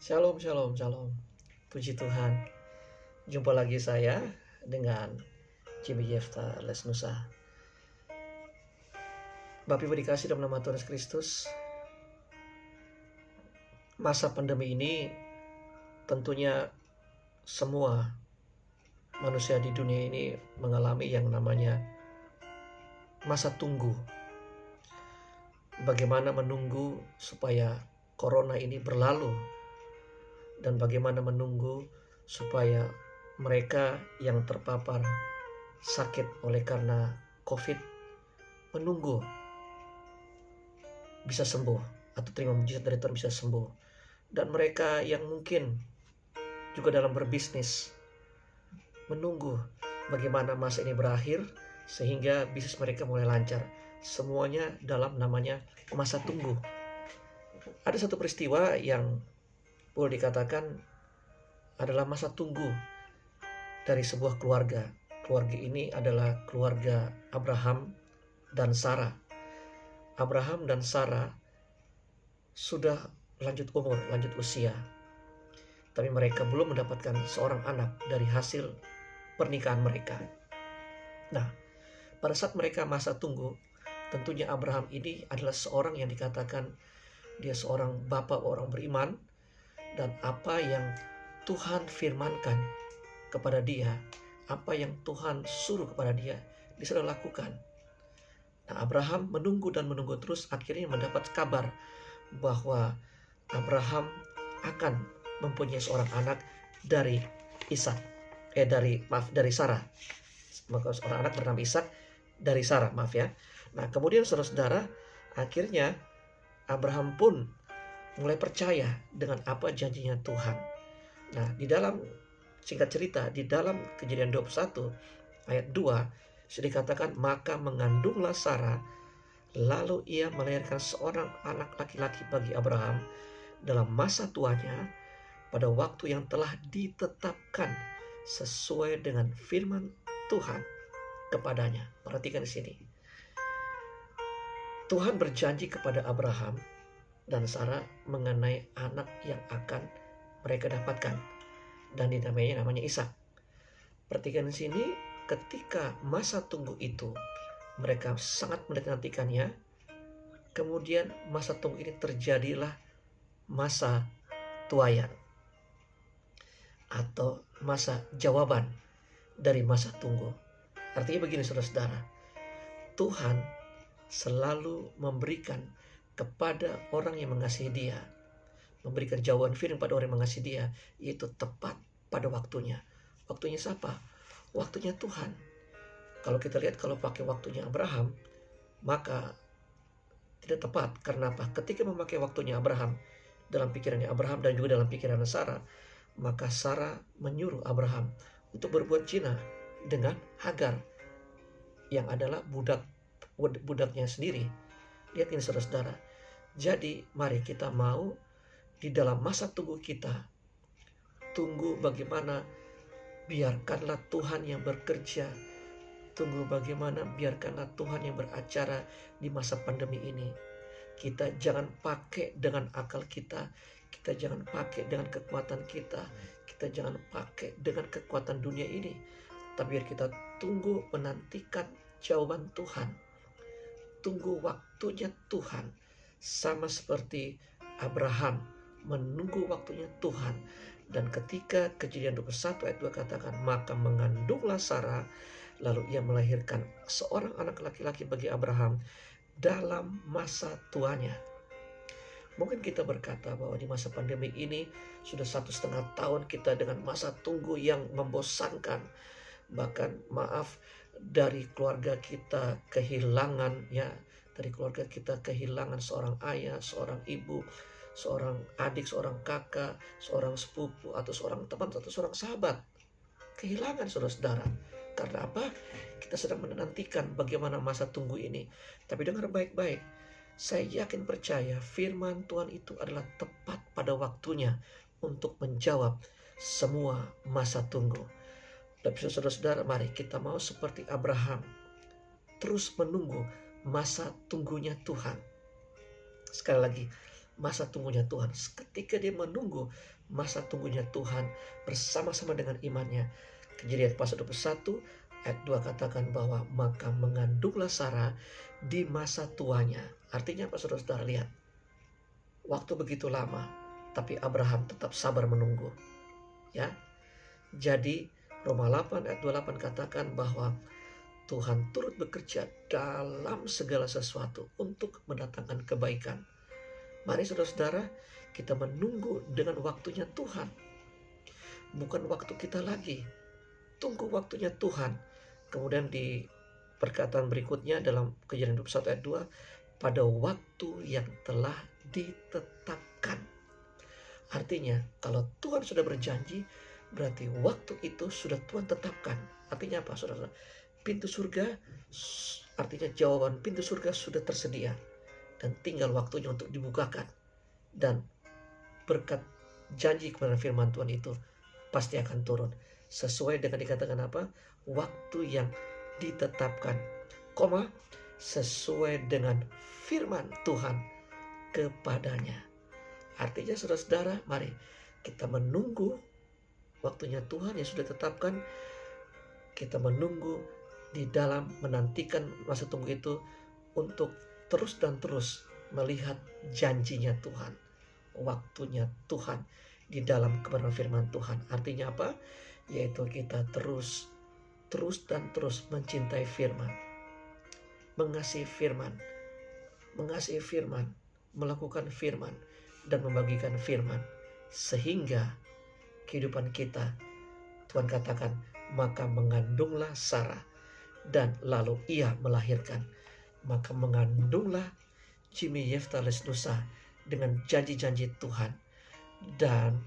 Shalom, shalom, shalom. Puji Tuhan. Jumpa lagi saya dengan Jimmy Yefta Les Nusa. Bapak Ibu dikasih dalam nama Tuhan Yesus Kristus. Masa pandemi ini tentunya semua manusia di dunia ini mengalami yang namanya masa tunggu. Bagaimana menunggu supaya corona ini berlalu, dan bagaimana menunggu supaya mereka yang terpapar sakit oleh karena COVID menunggu bisa sembuh atau terima mujizat dari Tuhan bisa sembuh. Dan mereka yang mungkin juga dalam berbisnis menunggu bagaimana masa ini berakhir sehingga bisnis mereka mulai lancar. Semuanya dalam namanya masa tunggu. Ada satu peristiwa yang boleh dikatakan adalah masa tunggu dari sebuah keluarga. Keluarga ini adalah keluarga Abraham dan Sarah. Abraham dan Sarah sudah lanjut umur, lanjut usia. Tapi mereka belum mendapatkan seorang anak dari hasil pernikahan mereka. Nah, pada saat mereka masa tunggu, tentunya Abraham ini adalah seorang yang dikatakan dia seorang bapak orang beriman. Dan apa yang Tuhan firmankan kepada dia, apa yang Tuhan suruh kepada dia, dia sudah lakukan. Nah, Abraham menunggu dan menunggu terus, akhirnya mendapat kabar bahwa Abraham akan mempunyai seorang anak dari dari Sarah. Maka seorang anak bernama Ishak dari Sarah, Nah, kemudian saudara-saudara, akhirnya Abraham pun mulai percaya dengan apa janjinya Tuhan. Nah, di dalam singkat cerita, di dalam Kejadian 21 ayat 2 sudah dikatakan, maka mengandunglah Sarah, lalu ia melahirkan seorang anak laki-laki bagi Abraham dalam masa tuanya pada waktu yang telah ditetapkan sesuai dengan firman Tuhan kepadanya. Perhatikan di sini. Tuhan berjanji kepada Abraham dan Sarah mengenai anak yang akan mereka dapatkan, dan namanya Ishak. Perhatikan di sini, ketika masa tunggu itu mereka sangat menantikannya. Kemudian masa tunggu ini terjadilah masa tuaian atau masa jawaban dari masa tunggu. Artinya begini saudara-saudara, Tuhan selalu memberikan kepada orang yang mengasihi dia, memberikan jawaban firman pada orang yang mengasihi dia, yaitu tepat pada waktunya. Waktunya siapa? Waktunya Tuhan. Kalau kita lihat, kalau pakai waktunya Abraham, maka tidak tepat. Karena apa? Ketika memakai waktunya Abraham, dalam pikirannya Abraham dan juga dalam pikiran Sarah, maka Sarah menyuruh Abraham untuk berbuat zina dengan Hagar, yang adalah budaknya sendiri. Lihat ini saudara-saudara. Jadi mari kita mau di dalam masa tunggu kita, tunggu bagaimana biarkanlah Tuhan yang bekerja. Tunggu bagaimana biarkanlah Tuhan yang beracara di masa pandemi ini. Kita jangan pakai dengan akal kita, kita jangan pakai dengan kekuatan kita, kita jangan pakai dengan kekuatan dunia ini. Tapi biar kita tunggu menantikan jawaban Tuhan. Tunggu waktunya Tuhan. Sama seperti Abraham menunggu waktunya Tuhan. Dan ketika Kejadian 21 ayat 2 katakan, maka mengandunglah Sarah, lalu ia melahirkan seorang anak laki-laki bagi Abraham dalam masa tuanya. Mungkin kita berkata bahwa di masa pandemi ini sudah 1,5 tahun kita dengan masa tunggu yang membosankan. Bahkan dari keluarga kita kehilangan seorang ayah, seorang ibu, seorang adik, seorang kakak, seorang sepupu, atau seorang teman, atau seorang sahabat. Kehilangan saudara-saudara. Karena apa? Kita sedang menantikan bagaimana masa tunggu ini. Tapi dengar baik-baik. Saya yakin percaya firman Tuhan itu adalah tepat pada waktunya untuk menjawab semua masa tunggu. Tapi saudara-saudara, mari kita mau seperti Abraham, terus menunggu masa tunggunya Tuhan. Sekali lagi, masa tunggunya Tuhan. Ketika dia menunggu masa tunggunya Tuhan bersama-sama dengan imannya. Kejadian pasal 21 ayat 2 katakan bahwa maka mengandunglah Sarah di masa tuanya. Artinya apa saudara-saudara? Lihat, waktu begitu lama, tapi Abraham tetap sabar menunggu. Ya, jadi Roma 8 ayat 28 katakan bahwa Tuhan turut bekerja dalam segala sesuatu untuk mendatangkan kebaikan. Mari saudara-saudara, kita menunggu dengan waktunya Tuhan. Bukan waktu kita lagi. Tunggu waktunya Tuhan. Kemudian di perkataan berikutnya dalam Kejadian 21 ayat 2, pada waktu yang telah ditetapkan. Artinya kalau Tuhan sudah berjanji, berarti waktu itu sudah Tuhan tetapkan. Artinya apa saudara? Pintu surga, artinya jawaban pintu surga sudah tersedia. Dan tinggal waktunya untuk dibukakan. Dan berkat janji kepada firman Tuhan itu pasti akan turun. Sesuai dengan dikatakan apa? Waktu yang ditetapkan. Sesuai dengan firman Tuhan kepadanya. Artinya saudara-saudara, mari kita menunggu waktunya Tuhan yang sudah tetapkan. Kita menunggu di dalam menantikan masa tunggu itu untuk terus dan terus melihat janjinya Tuhan, waktunya Tuhan di dalam kebenaran firman Tuhan. Artinya apa? Yaitu kita terus dan terus mencintai firman, mengasihi firman, melakukan firman, dan membagikan firman. Sehingga kehidupan kita, Tuhan katakan, maka mengandunglah Sarah, dan lalu ia melahirkan. Maka mengandunglah Jimmy Yefta Lesnusa dengan janji-janji Tuhan. Dan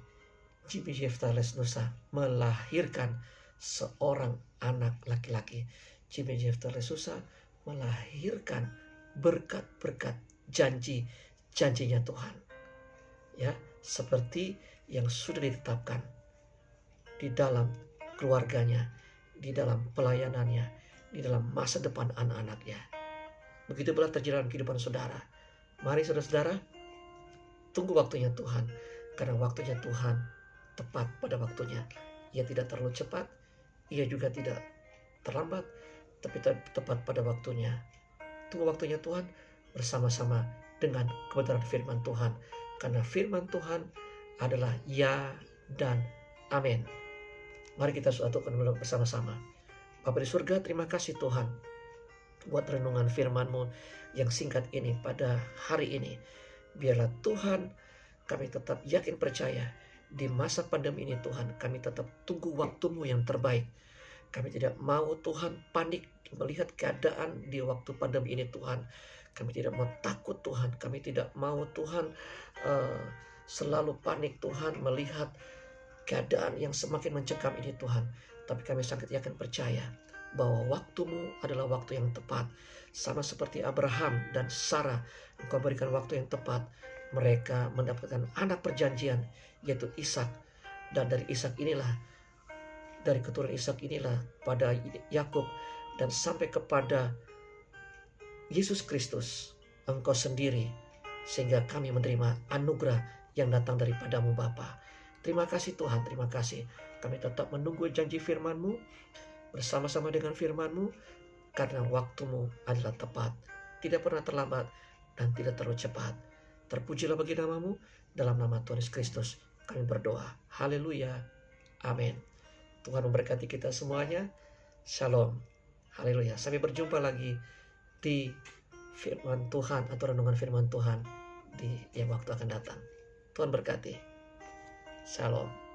Jimmy Yefta Lesnusa melahirkan seorang anak laki-laki. Jimmy Yefta Lesnusa melahirkan berkat-berkat janjinya Tuhan. Ya, seperti yang sudah ditetapkan di dalam keluarganya, di dalam pelayanannya, di dalam masa depan anak-anaknya. Begitu pula terjadi dalam kehidupan saudara. Mari saudara-saudara, tunggu waktunya Tuhan. Karena waktunya Tuhan tepat pada waktunya. Ia tidak terlalu cepat, ia juga tidak terlambat, tapi tepat pada waktunya. Tunggu waktunya Tuhan bersama-sama dengan kebenaran firman Tuhan. Karena firman Tuhan adalah ya dan amin. Mari kita satukan bersama-sama. Bapa di surga, terima kasih Tuhan buat renungan firman-Mu yang singkat ini pada hari ini. Biarlah Tuhan, kami tetap yakin percaya di masa pandemi ini Tuhan, kami tetap tunggu waktu-Mu yang terbaik. Kami tidak mau Tuhan panik melihat keadaan di waktu pandemi ini Tuhan. Kami tidak mau takut Tuhan. Kami tidak mau Tuhan selalu panik Tuhan melihat keadaan yang semakin mencekam ini Tuhan. Tapi kami sangat yakin percaya bahwa waktu-Mu adalah waktu yang tepat. Sama seperti Abraham dan Sarah, Engkau berikan waktu yang tepat. Mereka mendapatkan anak perjanjian, yaitu Ishak. Dan dari Ishak inilah, dari keturunan Ishak inilah pada Yakub dan sampai kepada Yesus Kristus, Engkau sendiri, sehingga kami menerima anugerah yang datang daripada-Mu Bapa. Terima kasih Tuhan, terima kasih. Kami tetap menunggu janji firman-Mu, bersama-sama dengan firman-Mu, karena waktu-Mu adalah tepat, tidak pernah terlambat, dan tidak terlalu cepat. Terpujilah bagi nama-Mu, dalam nama Tuhan Yesus Kristus kami berdoa. Haleluya, amin. Tuhan memberkati kita semuanya. Shalom, haleluya. Sampai berjumpa lagi di firman Tuhan atau renungan firman Tuhan di yang waktu akan datang. Tuhan berkati. Shalom.